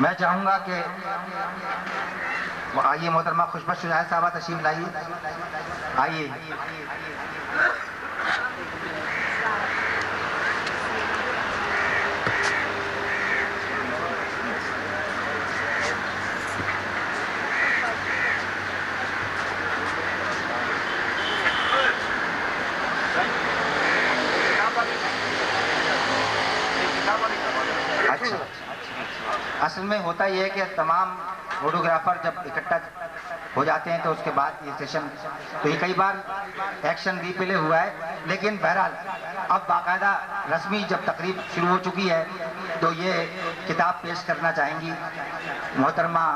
میں چاہوں گا کہ آئیے محترمہ خوشبخش شجاعت صاحبہ تشریف لائیے. آئیے. اصل میں ہوتا یہ ہے کہ تمام فوٹوگرافر جب اکٹھا ہو جاتے ہیں تو اس کے بعد یہ سیشن تو یہ کئی بار ایکشن ری پلے ہوا ہے، لیکن بہرحال اب باقاعدہ رسمی جب تقریب شروع ہو چکی ہے تو یہ کتاب پیش کرنا چاہیں گی محترمہ،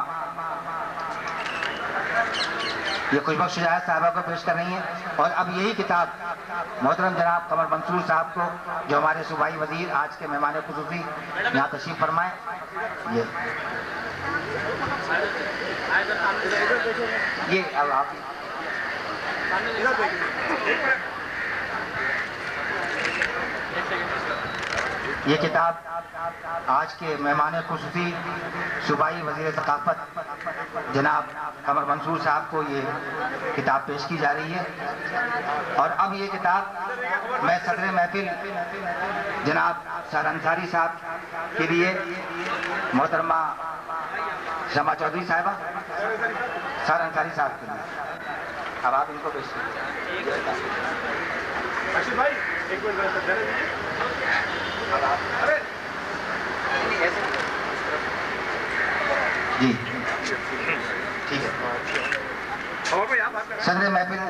یہ خوشبخش شجاعت صاحبہ کو پیش کر رہی ہیں. اور اب یہی کتاب محترم جناب قمر منصور صاحب کو جو ہمارے صوبائی وزیر آج کے مہمان خصوصی یہاں تشریف فرمائیں. یہ اب آپ یہ کتاب آج کے مہمان خصوصی صوبائی وزیر ثقافت جناب قمر منصور صاحب کو یہ کتاب پیش کی جا رہی ہے. اور اب یہ کتاب میں صدر محفل جناب سحر انصاری صاحب کے لیے محترمہ شمع چودھری صاحبہ، سحر انصاری صاحب کے لیے اب آپ ان کو پیش کیجیے. جی ٹھیک ہے. صدر محفل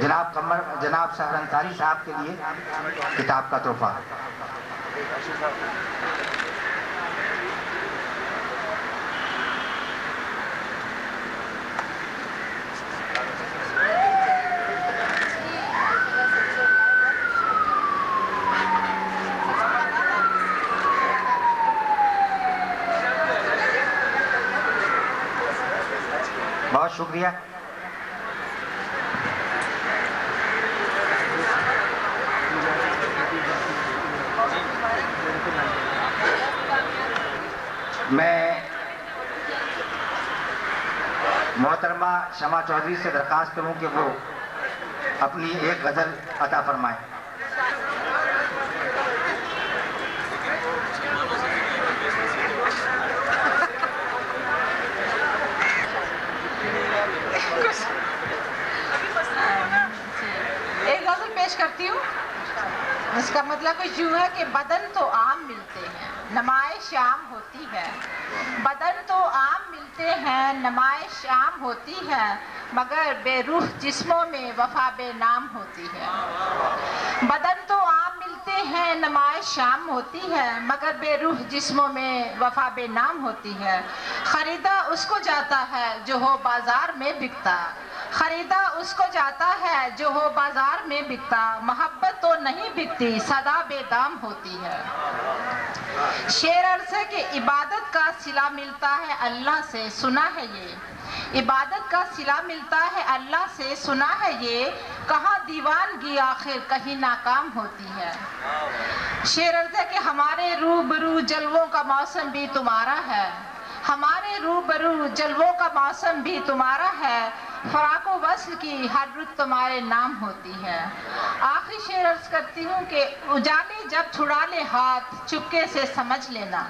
جناب سحر انصاری صاحب کے لیے کتاب کا تحفہ. بہت شکریہ. میں محترمہ شمع چودھری سے درخواست کروں کہ وہ اپنی ایک غزل عطا فرمائیں. ایک غزل پیش کرتی ہوں. اس کا مطلب کچھ یوں ہے کہ بدن تو عام ملتے ہیں نمائش عام ہوتی ہے، بدن تو عام ملتے ہیں نمائش عام ہوتی ہے، مگر بے روح جسموں میں وفا بے نام ہوتی ہے. بدن تو عام ملتے ہیں نمائش عام ہوتی ہے، مگر بے روح جسموں میں وفا بے نام ہوتی ہے. خریدا اس کو جاتا ہے جو ہو بازار میں بکتا، خریدا اس کو جاتا ہے جو ہو بازار میں بکتا، محبت تو نہیں بکتی صدا بے دام ہوتی ہے. شیر عرصے کہ عبادت کا صلہ ملتا ہے اللہ سے، سنا ہے یہ عبادت کا صلہ ملتا ہے اللہ سے، سنا ہے یہ کہاں دیوانگی آخر کہیں ناکام ہوتی ہے. شیر عرض ہے کہ ہمارے روبرو جلووں کا موسم بھی تمہارا ہے، ہمارے روبرو جلووں کا موسم بھی تمہارا ہے، فراق و وصل کی ہر رت تمہارے نام ہوتی ہے. آخری شعر عرض کرتی ہوں کہ اجالے جب چھڑا لے ہاتھ چپکے سے سمجھ لینا،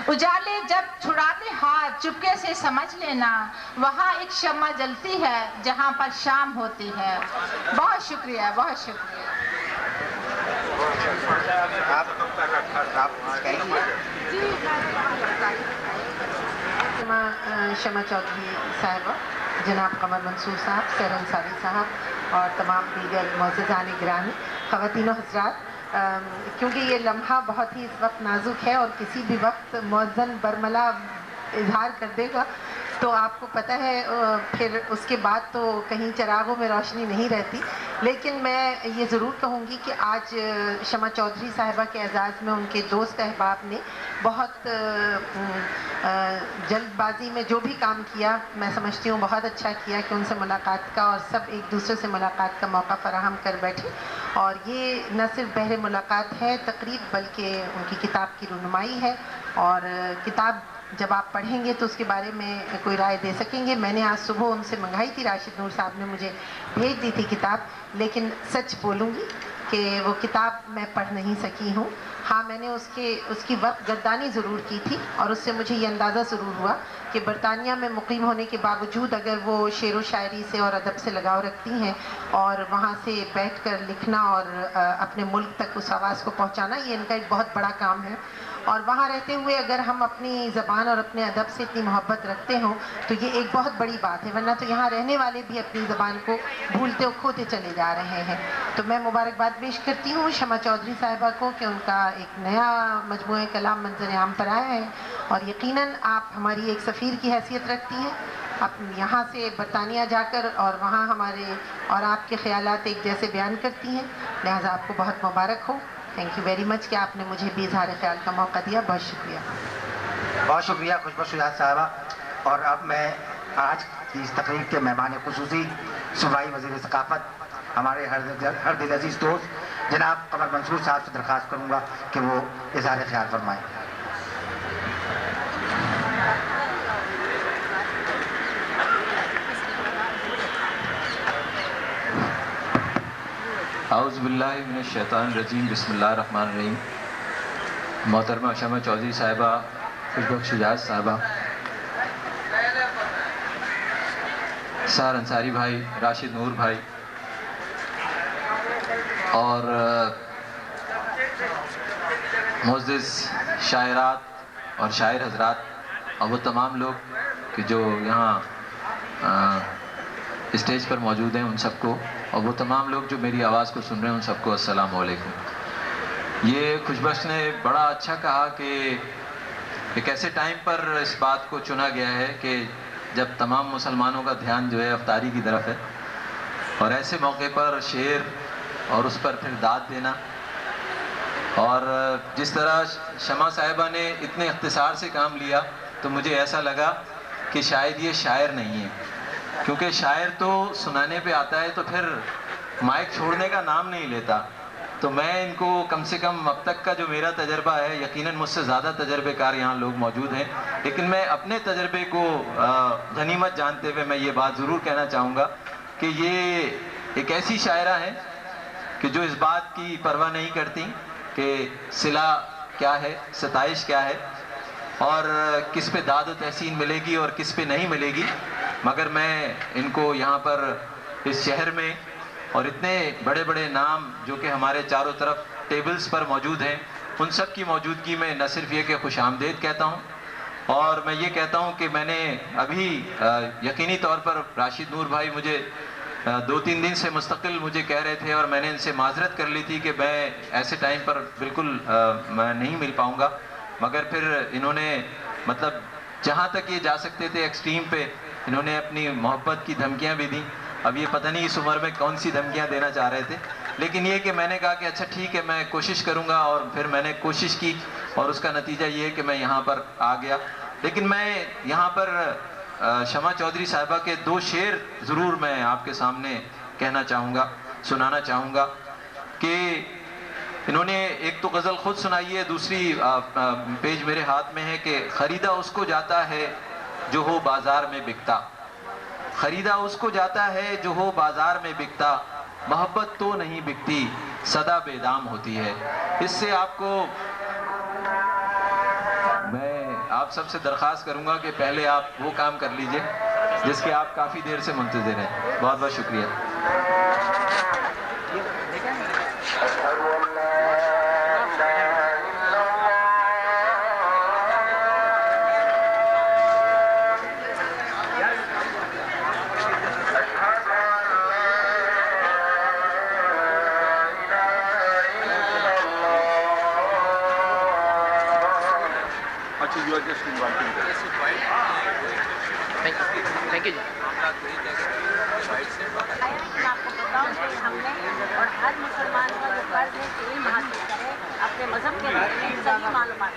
اجالے جب چھڑا لے ہاتھ چپکے سے سمجھ لینا، وہاں ایک شمع جلتی ہے جہاں پر شام ہوتی ہے. بہت شکریہ، بہت شکریہ. شمع چودھری صاحبہ، جناب قمر منصور صاحب، سحر انصاری صاحب اور تمام دیگر معززان گرامی، خواتین و حضرات، کیونکہ یہ لمحہ بہت ہی اس وقت نازک ہے اور کسی بھی وقت مؤذن برملا اظہار کر دے گا تو آپ کو پتہ ہے پھر اس کے بعد تو کہیں چراغوں میں روشنی نہیں رہتی. لیکن میں یہ ضرور کہوں گی کہ آج شمع چودھری صاحبہ کے اعزاز میں ان کے دوست احباب نے بہت جلد بازی میں جو بھی کام کیا، میں سمجھتی ہوں بہت اچھا کیا کہ ان سے ملاقات کا اور سب ایک دوسرے سے ملاقات کا موقع فراہم کر بیٹھے. اور یہ نہ صرف بہر ملاقات ہے تقریب، بلکہ ان کی کتاب کی رونمائی ہے. اور کتاب جب آپ پڑھیں گے تو اس کے بارے میں کوئی رائے دے سکیں گے. میں نے آج صبح ان سے منگائی تھی, راشد نور صاحب نے مجھے بھیج دی تھی کتاب, لیکن سچ بولوں گی کہ وہ کتاب میں پڑھ نہیں سکی ہوں. ہاں میں نے اس کی وقت گردانی ضرور کی تھی, اور اس سے مجھے یہ اندازہ ضرور ہوا کہ برطانیہ میں مقیم ہونے کے باوجود اگر وہ شعر و شاعری سے اور ادب سے لگاؤ رکھتی ہیں, اور وہاں سے بیٹھ کر لکھنا اور اپنے ملک تک اس آواز کو پہنچانا, یہ ان کا ایک بہت بڑا کام ہے. اور وہاں رہتے ہوئے اگر ہم اپنی زبان اور اپنے ادب سے اتنی محبت رکھتے ہوں تو یہ ایک بہت بڑی بات ہے, ورنہ تو یہاں رہنے والے بھی اپنی زبان کو بھولتے اور کھوتے چلے جا رہے ہیں. تو میں مبارکباد پیش کرتی ہوں شمع چودھری صاحبہ کو کہ ان کا ایک نیا مجموعہ کلام منظر عام پر آیا ہے, اور یقیناً آپ ہماری ایک سفیر کی حیثیت رکھتی ہیں. آپ یہاں سے برطانیہ جا کر اور وہاں ہمارے اور آپ کے خیالات ایک جیسے بیان کرتی ہیں, لہٰذا آپ کو بہت مبارک ہو. تھینک یو ویری مچ کہ آپ نے مجھے بھی اظہار خیال کا موقع دیا. بہت شکریہ. بہت شکریہ خوشبو شجاعت صاحبہ. اور اب میں آج کی اس تقریب کے مہمان خصوصی صوبائی وزیر ثقافت ہمارے ہر دل عزیز دوست جناب قمر منصور صاحب سے درخواست کروں گا کہ وہ اظہار خیال فرمائیں. اعوذ باللہ من الشیطان الرجیم. بسم اللہ الرحمن الرحیم. محترمہ شمع چودھری صاحبہ, خوشبو شجاعت صاحبہ, سار انصاری بھائی, راشد نور بھائی, اور معزز شاعرات اور شاعر حضرات, اور وہ تمام لوگ کہ جو یہاں اسٹیج پر موجود ہیں, ان سب کو, اور وہ تمام لوگ جو میری آواز کو سن رہے ہیں, ان سب کو السلام علیکم. یہ خوشبخش نے بڑا اچھا کہا کہ ایک ایسے ٹائم پر اس بات کو چنا گیا ہے کہ جب تمام مسلمانوں کا دھیان جو ہے افطاری کی طرف ہے, اور ایسے موقع پر شعر اور اس پر پھر داد دینا. اور جس طرح شمع صاحبہ نے اتنے اختصار سے کام لیا تو مجھے ایسا لگا کہ شاید یہ شاعر نہیں ہے, کیونکہ شاعر تو سنانے پہ آتا ہے تو پھر مائک چھوڑنے کا نام نہیں لیتا. تو میں ان کو کم سے کم اب تک کا جو میرا تجربہ ہے, یقیناً مجھ سے زیادہ تجربے کار یہاں لوگ موجود ہیں, لیکن میں اپنے تجربے کو غنیمت جانتے ہوئے میں یہ بات ضرور کہنا چاہوں گا کہ یہ ایک ایسی شاعرہ ہیں کہ جو اس بات کی پرواہ نہیں کرتی کہ صلہ کیا ہے, ستائش کیا ہے, اور کس پہ داد و تحسین ملے گی اور کس پہ نہیں ملے گی. مگر میں ان کو یہاں پر اس شہر میں, اور اتنے بڑے بڑے نام جو کہ ہمارے چاروں طرف ٹیبلز پر موجود ہیں, ان سب کی موجودگی میں نہ صرف یہ کہ خوش آمدید کہتا ہوں, اور میں یہ کہتا ہوں کہ میں نے ابھی یقینی طور پر راشد نور بھائی مجھے 2-3 دن سے مستقل مجھے کہہ رہے تھے, اور میں نے ان سے معذرت کر لی تھی کہ میں ایسے ٹائم پر بالکل میں نہیں مل پاؤں گا. مگر پھر انہوں نے مطلب جہاں تک یہ جا سکتے تھے ایکسٹریم پہ, انہوں نے اپنی محبت کی دھمکیاں بھی دیں. اب یہ پتہ نہیں اس عمر میں کون سی دھمکیاں دینا چاہ رہے تھے, لیکن یہ کہ میں نے کہا کہ اچھا ٹھیک ہے میں کوشش کروں گا, اور پھر میں نے کوشش کی, اور اس کا نتیجہ یہ ہے کہ میں یہاں پر آ گیا. لیکن میں یہاں پر شمع چودھری صاحبہ کے 2 شعر ضرور میں آپ کے سامنے کہنا چاہوں گا, سنانا چاہوں گا. کہ انہوں نے ایک تو غزل خود سنائی ہے, دوسری پیج میرے ہاتھ میں ہے کہ خریدا اس کو جاتا ہے جو ہو بازار میں بکتا, خریدا اس کو جاتا ہے جو ہو بازار میں بکتا, محبت تو نہیں بکتی صدا بے دام ہوتی ہے. اس سے آپ کو میں آپ سب سے درخواست کروں گا کہ پہلے آپ وہ کام کر لیجئے جس کے آپ کافی دیر سے منتظر ہیں. بہت بہت شکریہ. Thank you. آپ کو بتاؤں کہ ہم نے اور ہر مسلمان کا جو فرض ہے کہ علم حاصل کرے, اپنے مذہب کے بارے میں صحیح معلومات.